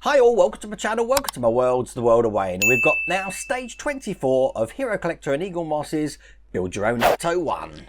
Hi all, welcome to my channel, welcome to my worlds, the world of Wayne. We've got now stage 24 of Hero Collector and Eagle Moss's Build Your Own Ecto-1.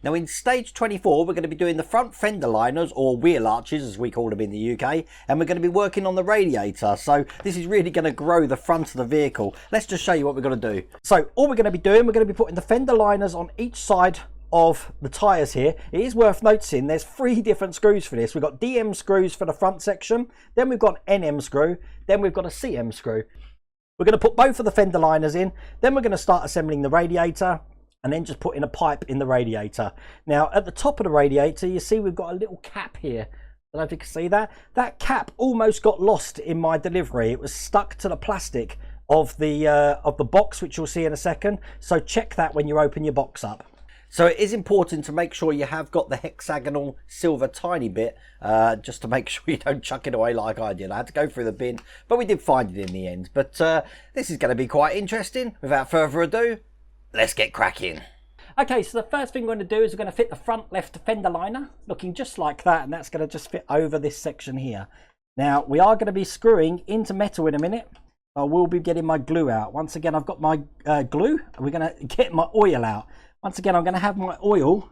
Now in stage 24 we're going to be doing the front fender liners, or wheel arches as we call them in the UK, and we're going to be working on the radiator. So this is really going to grow the front of the vehicle. Let's just show you what we're going to do. So all we're going to be doing, we're going to be putting the fender liners on each side of the tyres here. It is worth noticing there's 3 different screws for this. We've got DM screws for the front section, then we've got an NM screw, then we've got a CM screw. We're going to put both of the fender liners in, then we're going to start assembling the radiator, and then just put in a pipe in the radiator. Now at the top of the radiator you see we've got a little cap here. I don't know if you can see that. That cap almost got lost in my delivery. It was stuck to the plastic of the box, which you'll see in a second. So check that when you open your box up. So it is important to make sure you have got the hexagonal silver tiny bit, just to make sure you don't chuck it away like I did. I had to go through the bin, but we did find it in the end. But this is going to be quite interesting. Without further ado, let's get cracking. Okay, so the first thing we're going to do is we're going to fit the front left fender liner, looking just like that, and that's going to just fit over this section here. Now, we are going to be screwing into metal in a minute. I will be getting my glue out. Once again, I've got my glue, and we're going to get my oil out. Once again, I'm going to have my oil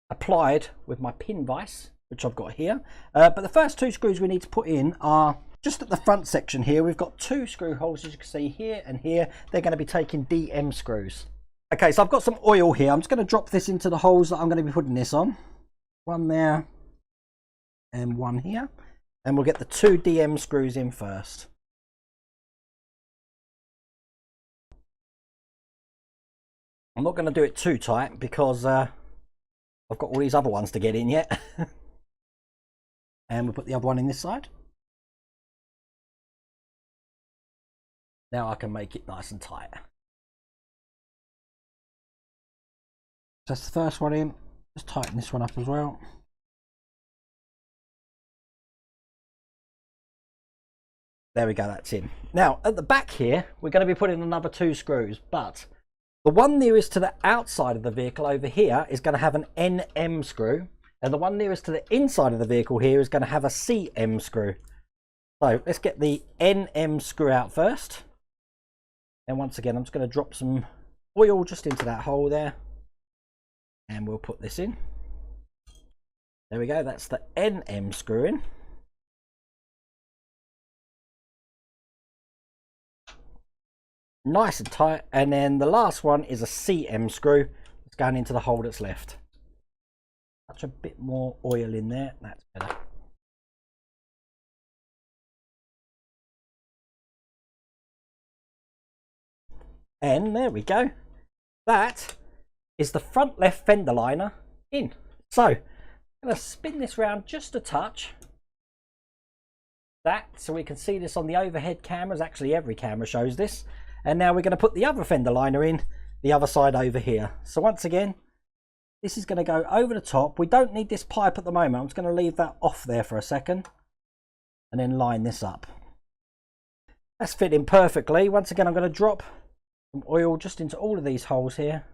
applied with my pin vise, which I've got here. But the first 2 screws we need to put in are just at the front section here. We've got 2 screw holes, as you can see, here and here. They're going to be taking DM screws. Okay, so I've got some oil here. I'm just going to drop this into the holes that I'm going to be putting this on. One there and one here. And we'll get the 2 DM screws in first. I'm not going to do it too tight because I've got all these other ones to get in yet. And we'll put the other one in this side. Now I can make it nice and tight. That's the first one in. Just tighten this one up as well. There we go, that's in. Now at the back here we're going to be putting another 2 screws, but the one nearest to the outside of the vehicle over here is going to have an NM screw, and the one nearest to the inside of the vehicle here is going to have a CM screw. So let's get the NM screw out first. And once again, I'm just going to drop some oil just into that hole there, and we'll put this in. There we go, that's the NM screw in. Nice and tight, and then the last one is a CM screw that's going into the hole that's left. Touch a bit more oil in there, that's better. And there we go. That is the front left fender liner in. So I'm going to spin this round just a touch. That, so we can see this on the overhead cameras. Actually every camera shows this. And now we're going to put the other fender liner in the other side over here. So once again, this is going to go over the top. We don't need this pipe at the moment. I'm just going to leave that off there for a second and then line this up. That's fitting perfectly. Once again, I'm going to drop some oil just into all of these holes here.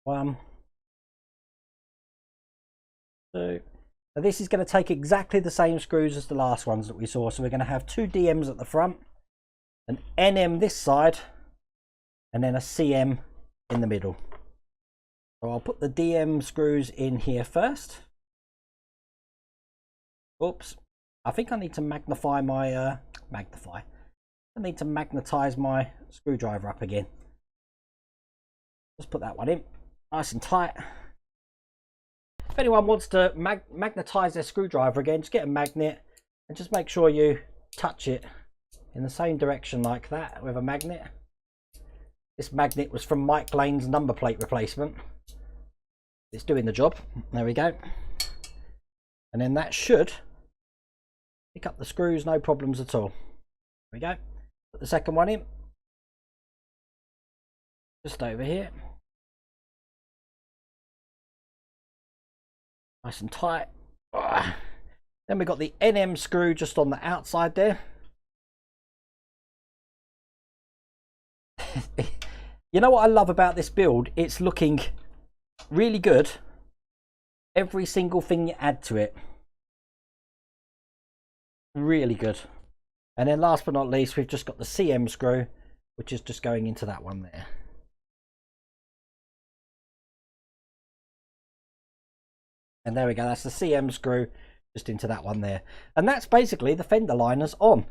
1, 2. Now this is going to take exactly the same screws as the last ones that we saw. So we're going to have 2 DMs at the front, an NM this side, and then a CM in the middle. So I'll put the DM screws in here first. Oops, I think I need to magnify my I need to magnetize my screwdriver up again. Just put that one in nice and tight. If anyone wants to magnetize their screwdriver again, just get a magnet and just make sure you touch it in the same direction like that with a magnet. This magnet was from Mike Lane's number plate replacement. It's doing the job. There we go. And then that should pick up the screws, no problems at all. There we go. Put the second one in. Just over here. Nice and tight. Then we've got the NM screw just on the outside there. You know what I love about this build? It's looking really good. Every single thing you add to it, really good. And then last but not least, we've just got the CM screw, which is just going into that one there. And there we go, that's the CM screw just into that one there. And that's basically the fender liners on.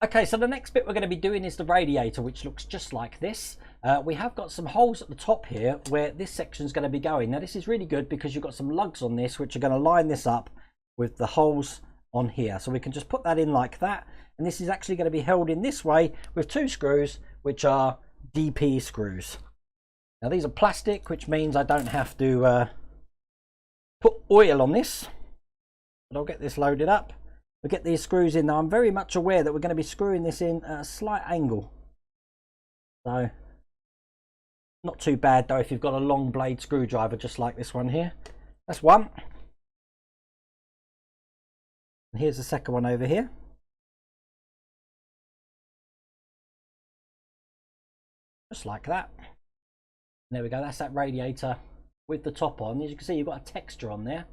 Okay, so the next bit we're going to be doing is the radiator, which looks just like this. We have got some holes at the top here where this section is going to be going. Now this is really good because you've got some lugs on this which are going to line this up with the holes on here. So we can just put that in like that. And this is actually going to be held in this way with 2 screws, which are DP screws. Now these are plastic, which means I don't have to put oil on this. But I'll get this loaded up. We'll get these screws in. Now I'm very much aware that we're going to be screwing this in at a slight angle. So not too bad though if you've got a long blade screwdriver just like this one here. That's one. And here's the second one over here. Just like that. And there we go, that's that radiator with the top on. As you can see, you've got a texture on there.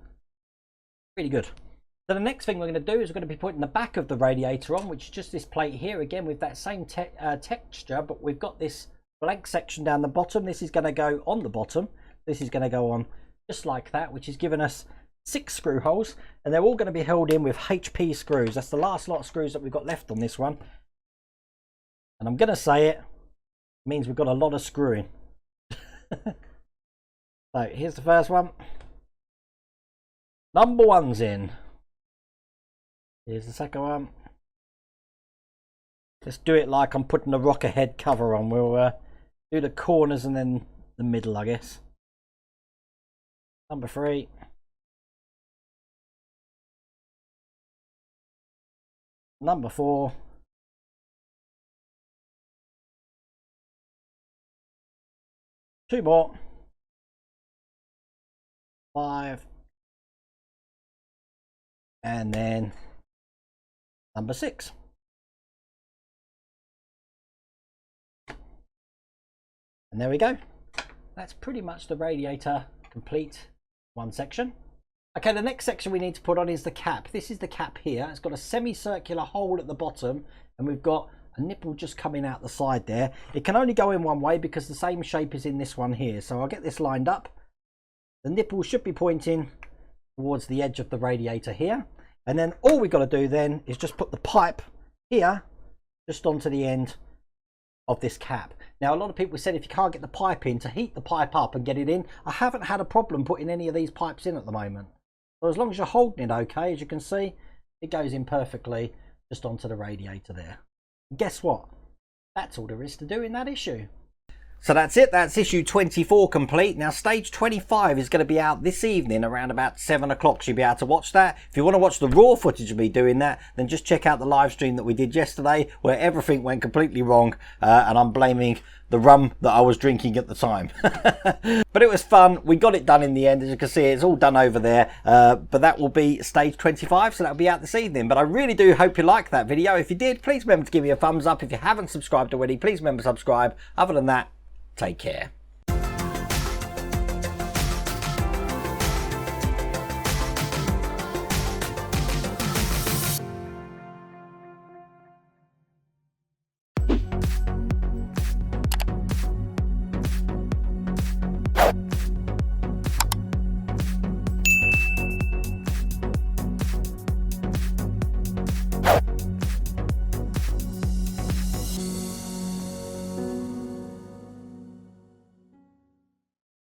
Really good. So the next thing we're going to do is we're going to be putting the back of the radiator on, which is just this plate here, again with that same texture, but we've got this blank section down the bottom. This is going to go on the bottom. This is going to go on just like that, which is giving us 6 screw holes, and they're all going to be held in with HP screws. That's the last lot of screws that we've got left on this one. And I'm going to say it means we've got a lot of screwing. So here's the first one. Number 1's in. Here's the second one. Let's do it like I'm putting a rocker head cover on. We'll do the corners and then the middle, I guess. Number 3. Number 4. Two more. 5. And then number 6. And there we go. That's pretty much the radiator complete, one section. Okay, the next section we need to put on is the cap. This is the cap here. It's got a semicircular hole at the bottom, and we've got a nipple just coming out the side there. It can only go in one way because the same shape is in this one here. So I'll get this lined up. The nipple should be pointing towards the edge of the radiator here. And then all we've got to do then is just put the pipe here just onto the end of this cap. Now a lot of people said if you can't get the pipe in, to heat the pipe up and get it in. I haven't had a problem putting any of these pipes in at the moment. So as long as you're holding it okay, as you can see, it goes in perfectly just onto the radiator there. And guess what? That's all there is to do in that issue. So that's it, that's issue 24 complete. Now stage 25 is going to be out this evening around about 7 o'clock. So you'll be able to watch that. If you want to watch the raw footage of me doing that, then just check out the live stream that we did yesterday where everything went completely wrong, and I'm blaming the rum that I was drinking at the time. But it was fun. We got it done in the end. As you can see, it's all done over there, but that will be stage 25, so that'll be out this evening. But I really do hope you liked that video. If you did, please remember to give me a thumbs up. If you haven't subscribed already, please remember to subscribe. Other than that, take care.